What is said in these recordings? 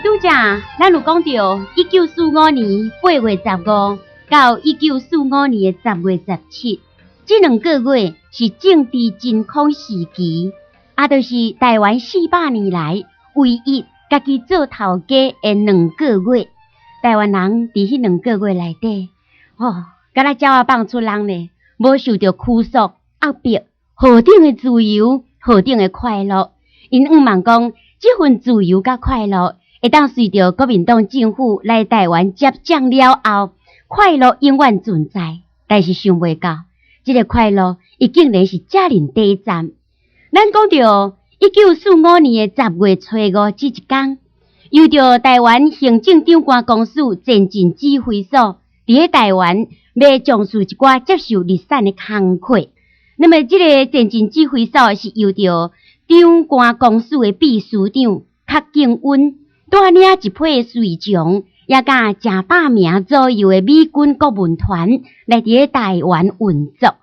拄则咱有讲到1945年8月15到1945年的10月17，这2个月是政治真空时期，就是台湾400年来唯一家己做头家的2个月。台湾人伫迄2个月内底，敢若鸟仔放出人咧，无受到拘束、压迫，何等的自由，何等的快乐。因毋茫讲，这份自由甲快乐，会当随着国民党政府来台湾接掌了后，快乐永远存在。但是想袂到，这个快乐伊竟然是遮尔短暂。咱讲到1945年的10月初5这一天，由着台湾行政长官公署前进指挥所伫咧台湾要从事一寡接受日产的工课。那么，这个前进指挥所是由着长官公署的秘书长阖敬温带领一批随从，也甲100名左右的美军国文团来伫咧台湾运作。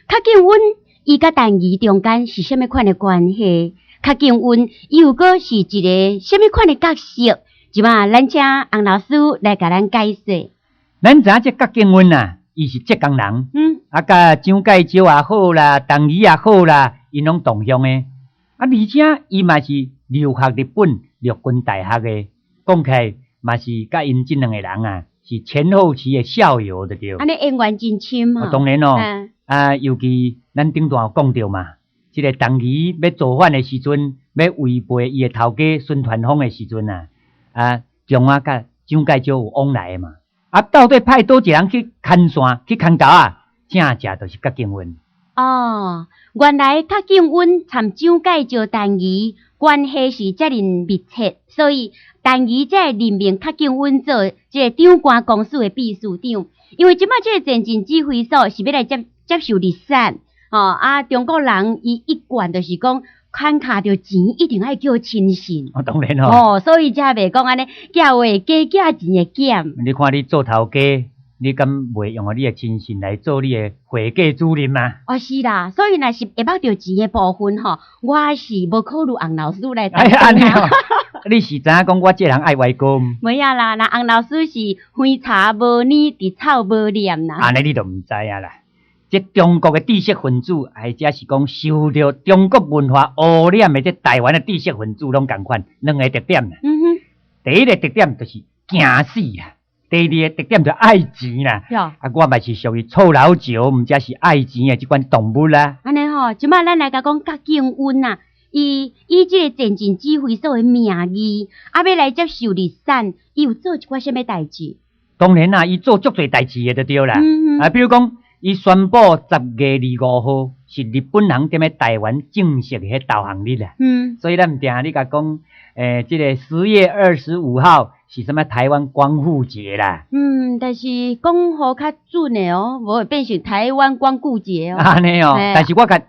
阖敬温伊甲陈仪中间是虾米款的关系？阖敬温又个是一个虾米款的角色？即嘛，咱请洪老师来甲咱解说。咱知影这阖敬温啊，伊是浙江人，甲蒋介石也好啦，陈仪也好啦，因拢同乡的。而且伊嘛是留学日本陆军大学的，讲起来嘛是甲因这2个人啊，是前后期的校友的对。安尼缘分真深吼。当然尤其咱顶段有讲到嘛，这个陈仪要造反的时阵，要违背伊的头家孙传芳的时阵蒋甲蒋介石有往来的嘛。到底派多一个人去牵线去牵头正就是阖敬温。原来阖敬温参蒋介石陈仪关系是遮尔密切，所以陈仪才任命阖敬温做这个长官公署的秘书长。因为即摆这个前进指挥所是要来接受日产，中国人伊一贯就是讲，牵卡着钱一定爱叫亲信。当然所以才袂讲安尼，叫话加价钱的减。你看你做头家，你敢袂用你的亲信来做你的会计主任吗？是啦，所以若是会捌着钱的部分我是无考虑洪老师来担你是知影讲我这人爱歪讲？没啊啦，那洪老师是昏茶无泥，滴草无念啦。安尼你都唔知啊啦。这中国的知识分子，或者是讲受到中国文化污染的这台湾的知识分子，拢共款2个特点啦。第一个特点就是惊死啊，第二个特点就爱钱啦。我嘛是属于臭老石，毋则是爱钱的这款动物啦。安尼即摆咱来甲讲阖敬温伊这个前进指挥所的名义，要来接受日产，伊有做一寡什么代志？当然啦，伊做足侪代志的就对啦。比如讲。伊宣布10月25号是日本人踮咧台湾正式的导航日啦。所以咱唔定你甲讲，这个10月25号是什么台湾光复节啦。但是讲好较准的无会变成台湾光顾节安尼但是我甲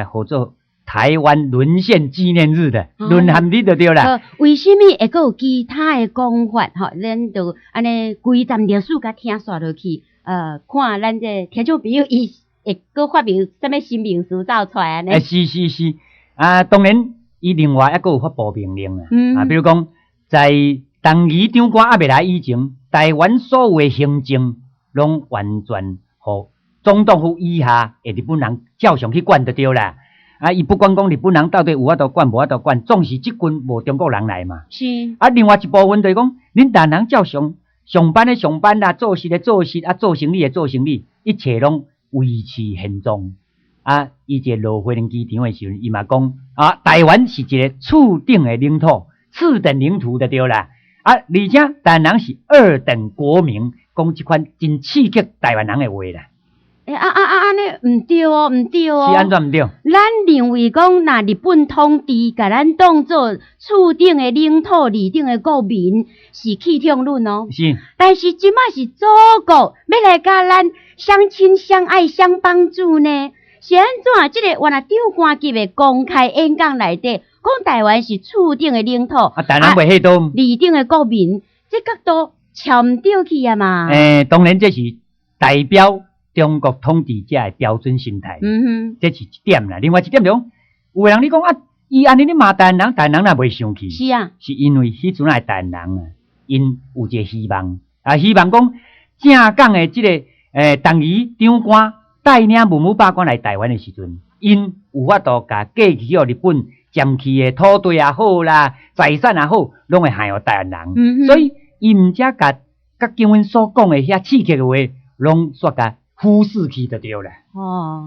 好做台湾沦陷纪念日的沦陷日就对啦。为什么会有其他的讲法？咱就安尼规站历史甲听煞落去。看咱这听众朋友伊会搁发明什么新名词造出来呢？是当然伊另外还佫有发布命令比如讲在陈仪长官还未来以前，台湾所有的行政拢完全互总统府以下的日本人照常去管就对啦。伊不管讲日本人到底有法度管无法度管，总是即群无中国人来嘛。是。另外一部分就是讲，恁台湾人照常。上班的上班啦，做事的做事，做生意的做生意，一切拢维持现状。伊一个落飞龙机场的时候，伊嘛讲台湾是一个次等的领土，次等领土就对啦。而且台湾人是2等国民，讲这款真刺激台湾人的话啦。安尼唔对哦。是安怎唔对？咱认为讲，那日本统治甲咱当作次等的领土、2等的国民是气象论哦。是。但是即摆是祖国要来甲咱相亲相爱相帮助呢？是安怎？这个原来长官级的公开演讲内底，讲台湾是次等的领土，台湾袂迄多2等的国民，这角度超唔对去啊嘛。当然这是代表中国统治者的标准心态，这是一点啦。另外一点就讲，有人你讲伊安尼咧骂台湾人，台湾人也袂生气。是啊，是因为迄阵仔台湾人啊，因有一个希望，希望讲正港的即个同仪长官带领文武百官来台湾的时阵，因有法度甲过去互日本占去的土地也好啦，财产也好，拢会害互台湾人。所以伊毋则甲景文所讲的遐刺激的话，拢煞甲忽视去就对啦。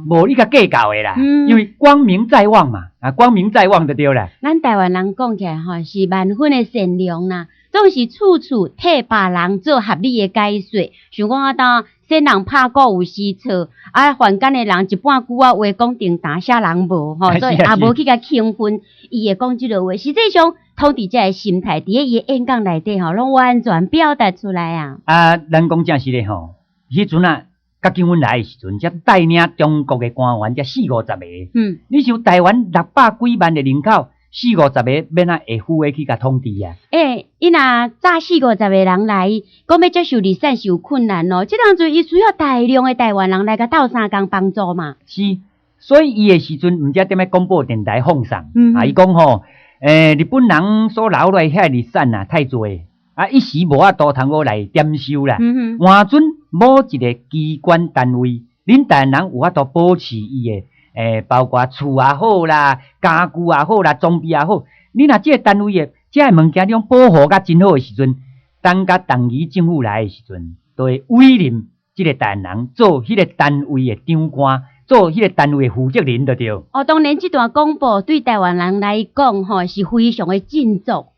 无你甲计较的啦，因为光明在望嘛，光明在望就对啦。咱台湾人讲起来是万分的善良啦，总是处处替别人做合理的解说。像讲当先人拍鼓有时错，凡间的人一半句话讲定打下人无所以也无去甲兴奋，伊会讲即个话。实际上，统治者的心态伫伊的演讲内底拢完全表达出来啊。咱讲正是咧迄阵啊。甲景文来的时阵，才带领中国的官员才40-50个。你像台湾600几万的人口，40-50个免会赴的去甲统治啊？伊若早40-50个人来，讲要接受离散是有困难咯。即当阵伊需要大量的台湾人来甲斗相共帮助嘛。是，所以伊的时阵，毋则踮咧广播电台放送。伊讲日本人所留落遐离散啊，太多。一时无法度通来点收啦。换准某一个机关单位，恁台湾人有法度保持伊的包括厝也好啦、家具也好啦、装备也好，你若即个单位的即个物件你用保护甲真好的时阵，当甲同期政府来的时阵，都会委任即个台湾人做迄个单位的长官，做迄个单位的负责人就对。当然这段广播对台湾人来讲是非常的振作。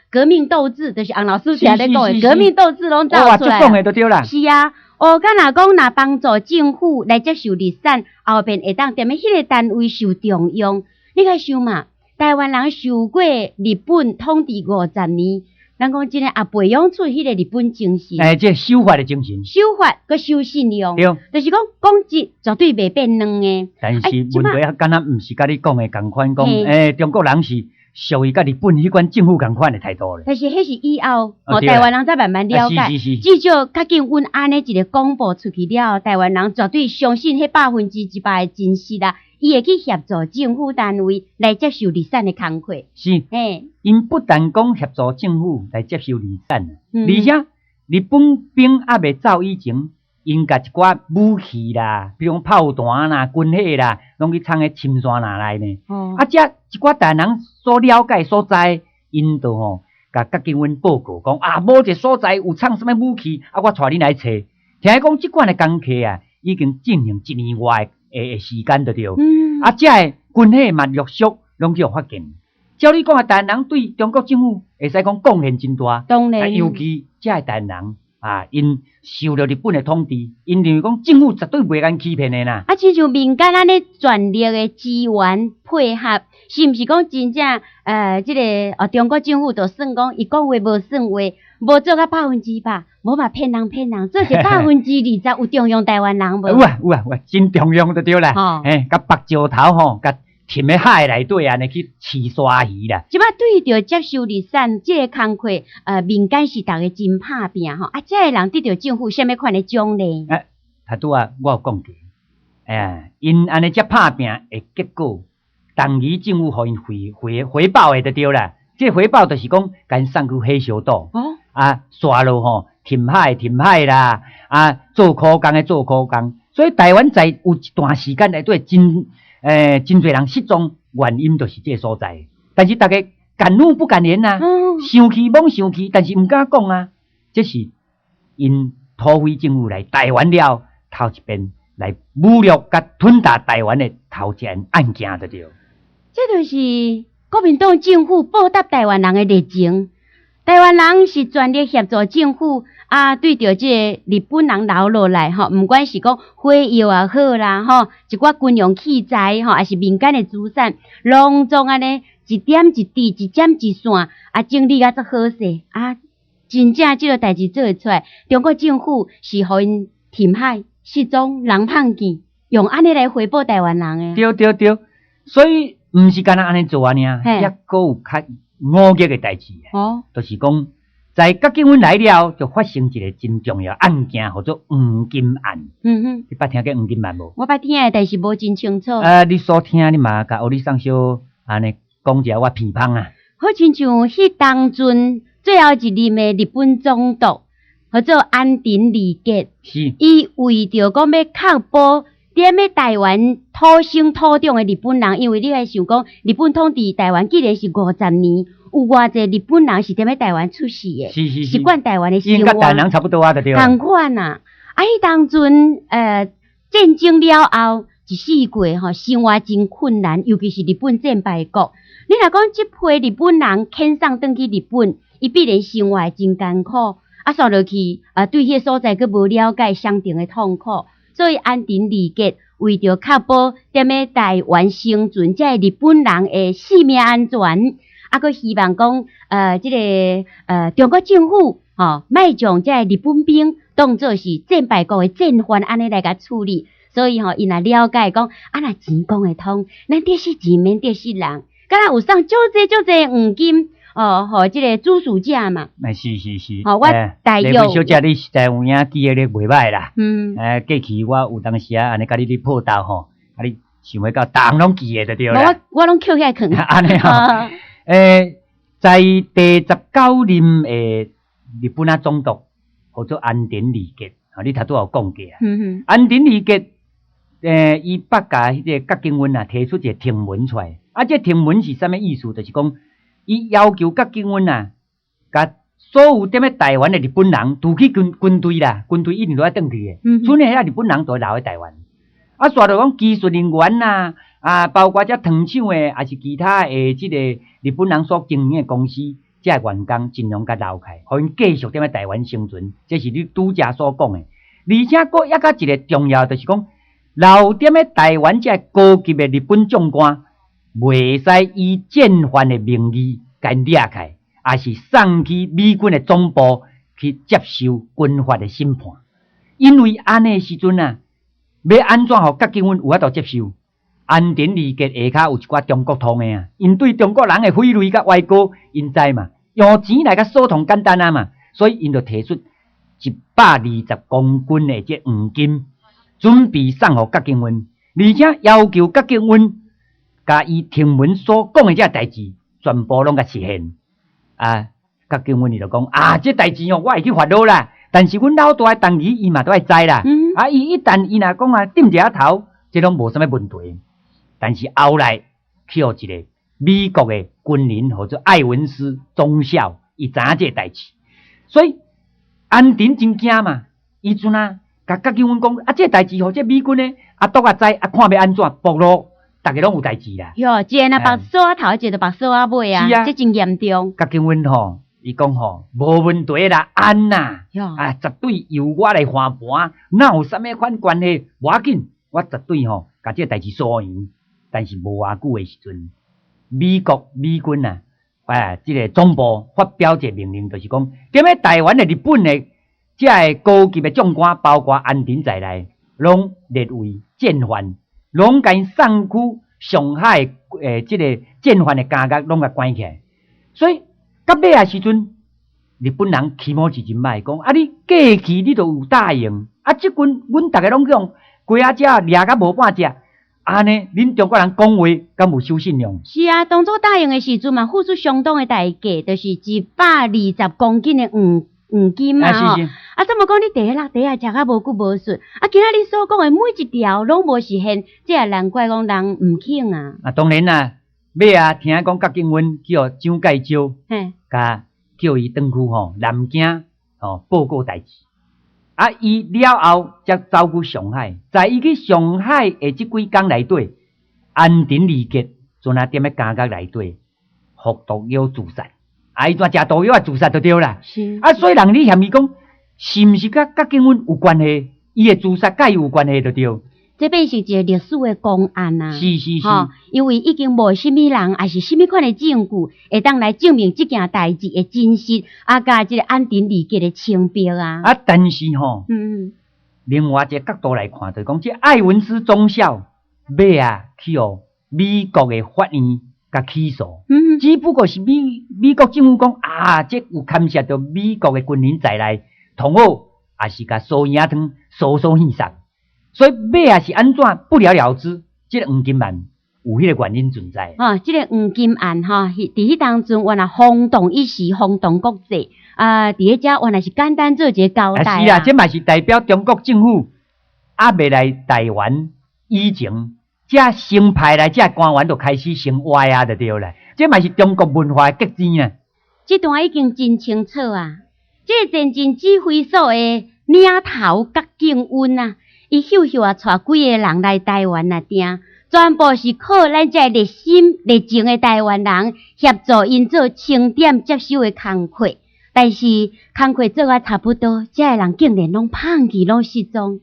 革命斗志就是洪老师常咧讲的，革命斗志拢走出来。讲的就对啦。是啊，敢若讲若帮助政府来接受离散，后边会当踮咧迄个单位受重用。你甲想嘛，台湾人受过日本统治50年，咱讲真诶也培养出迄个日本精神。即守法的精神。守法佮守信用。对。就是讲讲一绝对袂变两个。但是问题敢若毋是甲你讲的共款，讲中国人是。属于甲日本迄款政府共款的态度咧，但是迄是以后，台湾人才慢慢了解。至少较紧，阮安尼一个广播出去了，台湾人绝对相信迄100%的真实啦。伊会去协助政府单位来接受离散的工课。是，因不但讲协助政府来接受离散，而且日本兵还未走以前。因甲一寡武器啦，比如讲炮弹啦、军火啦，拢去藏喺深山内呢。遮一寡台湾人所了解所在，因就甲景文报告讲某一个所在有藏什么武器，我带你来找。听讲即款的工课已经进行1年外的时间就对。遮个军火嘛陆续拢去发现。照你讲台湾人对中国政府会使讲贡献真大，当然，尤其遮个台湾人。因受了日本的统治，因认为讲政府绝对袂敢欺骗的啦。亲像民间安尼全力的支援配合，是毋是讲真正即个中国政府就算讲伊讲话无算话，无做到100%，无嘛骗人，做是20%有重用台湾人无？有啊，真重用就对啦。甲白石头甲。违喺海内底安尼去饲鲨鱼啦。即摆对着接受离散即个工课，民间是逐个真拍拼即个人得到政府什么款的奖励？头拄我有讲过，因安尼遮拍拼的结果，当期政府互因回报的就对啦。即个回报就是讲，甲送去火烧岛，刷路违海啦，做苦工的做苦工，所以台湾在有一段时间内底真侪人失踪，原因就是这个所在。但是大家敢怒不敢言生气懵生气，但是毋敢讲啊。这是因土匪政府来台湾了，头一遍来侮辱甲吞踏台湾的头一件案件的对。这就是国民党政府报答台湾人的热情。台湾人是全力协助政府对着这个日本人留落来不管是讲火药也好啦一寡军用器材还是民间的资产，隆重安尼一点一滴一针一线整理啊足好势真正这个代志做会出来，中国政府是互因填海失踪人胖见，用安尼来回报台湾人的。对，所以毋是干那安尼做尔，还佫有较恶劣的代志就是讲，在景文来了，就发生一个真重要案件，叫做黄金案。你捌听过黄金案无？我捌听，但是无真清楚。你所听你嘛，甲欧里上小安尼讲一下我偏芳啊。好亲像迄当阵最后一任的日本总督，叫做安田利吉，是，伊为着讲要确保踮咧台湾土生土长的日本人，因为你爱想讲，日本统治台湾既然是50年，有偌济日本人是踮咧台湾出世的，是习惯台湾的生因甲活，台湾人差不多啊，就对了。同款啊。啊，迄当阵战争了后，一世过吼，生活真困难，尤其是日本战败国。你若讲即批日本人遣送转去日本，伊必然生活真艰苦，啊，煞落去对迄个所在佫无了解，相当的痛苦。所以安田利吉为着确保踮咧台湾生存，即日本人的性命安全，啊，佫希望讲即个中国政府莫将即日本兵当作是战败国的战犯安尼来甲处理。所以伊若了解讲，若钱讲会通，咱得死钱免得死人，敢若有送足济黄金互即个主事者嘛。是，我大约李小姐，你实在有影记忆力袂歹啦。过去我有当时安尼甲你破道吼，啊你想要到逐项拢记诶就对啦。我拢捡起来囥。安尼吼，在第19任诶日本总督，叫做安田利吉，你头拄有讲过啊。安田利吉。伊捌甲迄个郭景温啊提出一个听闻出来，啊，这听闻是啥物意思？就是讲，伊要求郭景温啊，甲所有踮咧台湾的日本人，除去军队啦，军队一定都要转去的，剩下遐日本人都留喺台湾。啊，煞着讲技术人员呐，包括遮糖厂的，也是其他的即个日本人所经营的公司，遮员工尽量甲留开，互因继续踮咧台湾生存。这是你拄则所讲的，而且佫抑甲一个重要，就是讲。留踮咧台湾这高级的日本将官，袂使以战犯的名义甲因掠开，也是送去美军的总部去接受军法的审判。因为安尼时阵啊，要安怎互郭景温有法度接受？安田利吉下骹有一寡中国通的啊，因对中国人的匪类甲歪歌，因知嘛，用钱来甲疏通简单啊嘛，所以因就提出120公斤的这黄金。准备送互郭景温，而且要求郭景温甲伊听闻所讲的这代志，全部拢甲实现。郭景温伊就讲这代志我会去发落啦，但是阮老大当时伊嘛都会知啦。伊一旦伊若讲点一下头，这拢无啥物问题。但是后来去互一个美国的军人或者艾文斯中校，伊知影这代志，所以安田真惊嘛，伊阵甲郭景温讲这代志互这美军呢，督知看要安怎暴露，大家拢有代志啦。哟，一个目锁头，一个目锁尾啊，这真严重。郭景温伊讲无问题啦，安呐，绝对由我来还盘，哪有啥物款关系？无要紧，我绝对甲这代志说完。但是无偌久的时阵，美军这个总部发表一个命令，就是讲，踮咧台湾的日本的。这个高级的将官，包括安田在内，拢列为战犯，拢甲因送去上海这个战犯的监狱，拢甲关起来。所以到尾啊时阵，日本人起码是真歹，讲你过去你都有答应，即阵阮大家拢讲鸡仔只掠甲无半只，安尼恁中国人讲话敢有守信用？是啊，当初答应的时阵嘛，付出相当的代价，就是120公斤的黄金嘛这么讲你第一食甲无久无顺，今仔日所讲的每一条拢无实现，这也难怪讲人毋肯啊。当然啦，尾听讲郭景温叫蒋介石，甲叫伊转去南京报告代志。伊了后才走去上海，在伊去上海的这几工内底，安田利吉阵踮咧监狱内底服毒药自杀。伊怎食毒药自杀就对啦。是。所以人你嫌伊讲，是毋是甲郭景温有关系？伊的自杀甲伊有关系就对。这变成一个历史的公案啊。是。因为已经无啥物人，也是啥物款的证据，会当来证明这件代志的真实，甲这个安田利吉的清白啊。但是另外一个角度来看，就是讲这艾文斯中校尾去美国的法院甲起诉。只不过是美国政府讲这有牵涉到美国的军人在内，同好也是甲苏影汤疏疏稀散，所以尾是安怎不了了之？这个黄金万有迄个原因存在。即个黄金案伫迄当中原来轰动一时，轰动国际。伫迄遮原来是简单做一个交代。是啊，这嘛是代表中国政府未来台湾以前，遮新派来遮官员就开始先歪啊，就对啦。这嘛是中国文化的结晶啊。这段已经真清楚啊！这个前进指挥所的领头甲景温啊，伊秀秀啊，带几个人来台湾啊，定全部是靠咱这热心热情的台湾人协助因做清点接收的工课。但是工课做啊差不多，这个人竟然拢放弃，拢失踪，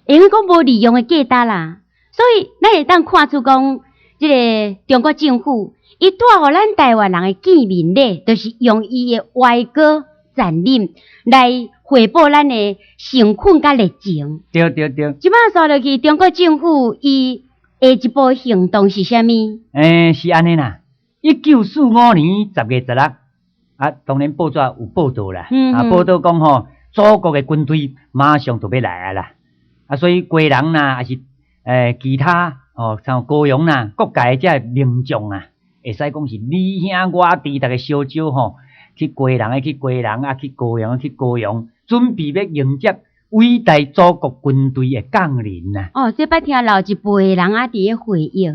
因为讲无利用的价值啦。所以咱会当看出讲，这个中国政府伊带互咱台湾人的见面礼，就是用伊的歪歌残忍来回报咱的诚恳甲热情。对对对。即摆说落去，中国政府伊下一步行动是啥物？是安尼啦。1945年10月16啊，当然报纸有报道啦。报道讲祖国的军队马上就要来啊啦。所以国人啦，还是其他像高雄啦，各界这民众啊，会使讲是你兄我弟，大家烧酒去过人去过人啊，去高雄去高雄，准备要迎接伟大祖国军队的降临呐。这摆听老一辈人伫咧回忆，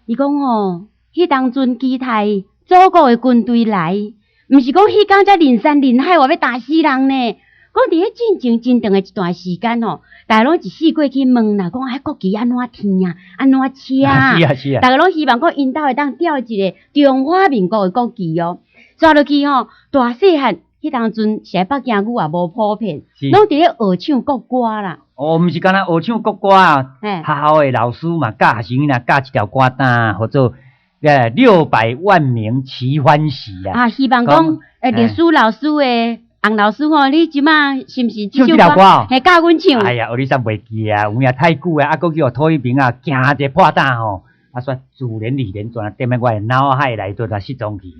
伊讲迄当阵期待祖国的军队来，毋是讲迄天才人山人海，话要打死人呢。讲伫咧进前真长的一段时间大家拢一试过去问啦，讲国旗安怎天啊，安怎车啊？是啊是啊。大家拢希望讲因兜会当吊一个中华民国的国旗抓落去大细汉，迄当阵写北京语也无普遍，拢伫咧学唱国歌啦。毋是干那学唱国歌啊，学校的老师嘛教成啦，教一条歌单，或者600万名齐欢喜啊。希望讲历史老师的洪老师你即马是毋是唱这条歌教阮唱。哎呀，你煞袂记啊，有影太久啊，佫叫土一平啊，惊一个破蛋煞自然而然全踮喺我的脑海内头来失踪去。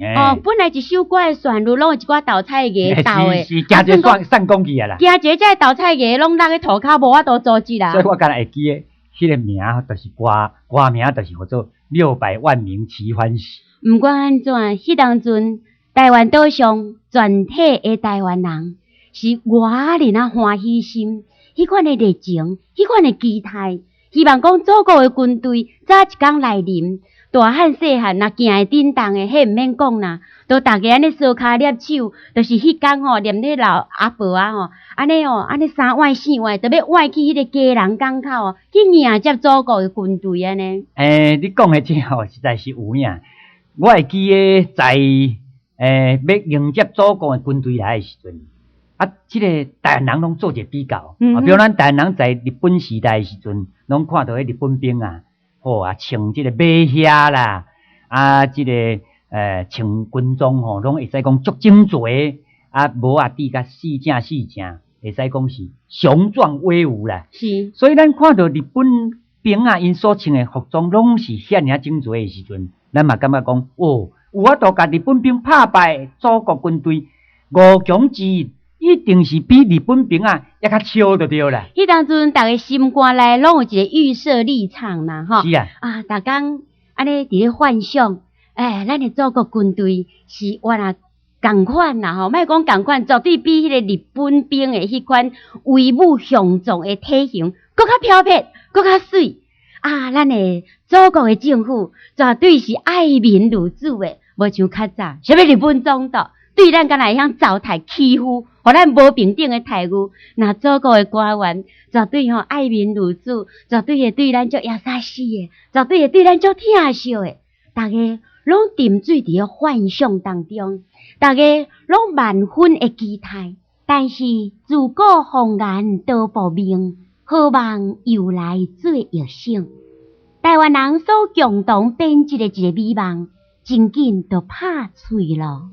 本来一首歌的旋律拢有一寡豆菜艺豆的，是惊一个散讲去啊啦。惊一个这豆菜艺拢落去涂骹，无法度组织啦。所以我敢会记的，迄个名就是歌名，就是叫做600万名齐欢喜。毋管安怎，迄当阵台湾岛上全体的台湾人是偌尔啊欢喜心，迄款的热情，迄款的期待。希望讲祖国的军队早一天来临，大汉细汉若行会叮当的，迄毋免讲啦，都大家安尼烧骹捏手，就是迄天念咧老阿婆啊安尼安尼3碗4碗，特别碗去迄个家人港口去迎接祖国的军队安尼。你讲的这实在是有影。我会记得在要迎接祖国的军队来的时阵。这个台湾人拢做一个比较，比如咱台湾人在日本时代的时阵，拢看到迄日本兵啊，穿这个马靴啦，这个穿军装拢会使讲足精髓，帽啊戴甲四正，会使讲是雄壮威武啦。是，所以咱看到日本兵啊，因所穿的服装拢是遐尔精髓的时阵，咱嘛感觉讲，有法度甲日本兵打败祖国军队5强之一。一定是比日本兵啊还较超就对啦。迄当阵，大家心肝内拢有一个预设立场啦，是啊。大家安尼伫咧幻想，咱的祖国军队是原来同款啦，莫讲同款，绝对比迄个日本兵的迄款威武雄壮的体型搁较飘撇，搁较水。咱的祖国的政府绝对是爱民如子的，无像较早，啥物日本总督。对咱敢若会晓糟蹋欺负，互咱无平等的待遇。那祖国的官员绝对爱民如子，绝对会对咱足优し的，绝对会对咱足疼惜的。大家拢沉醉伫咧幻想当中，大家拢万分的期待。但是自古红颜多薄命，何望又来做药生？台湾人所共同编织的一个美梦，真紧就拍碎了。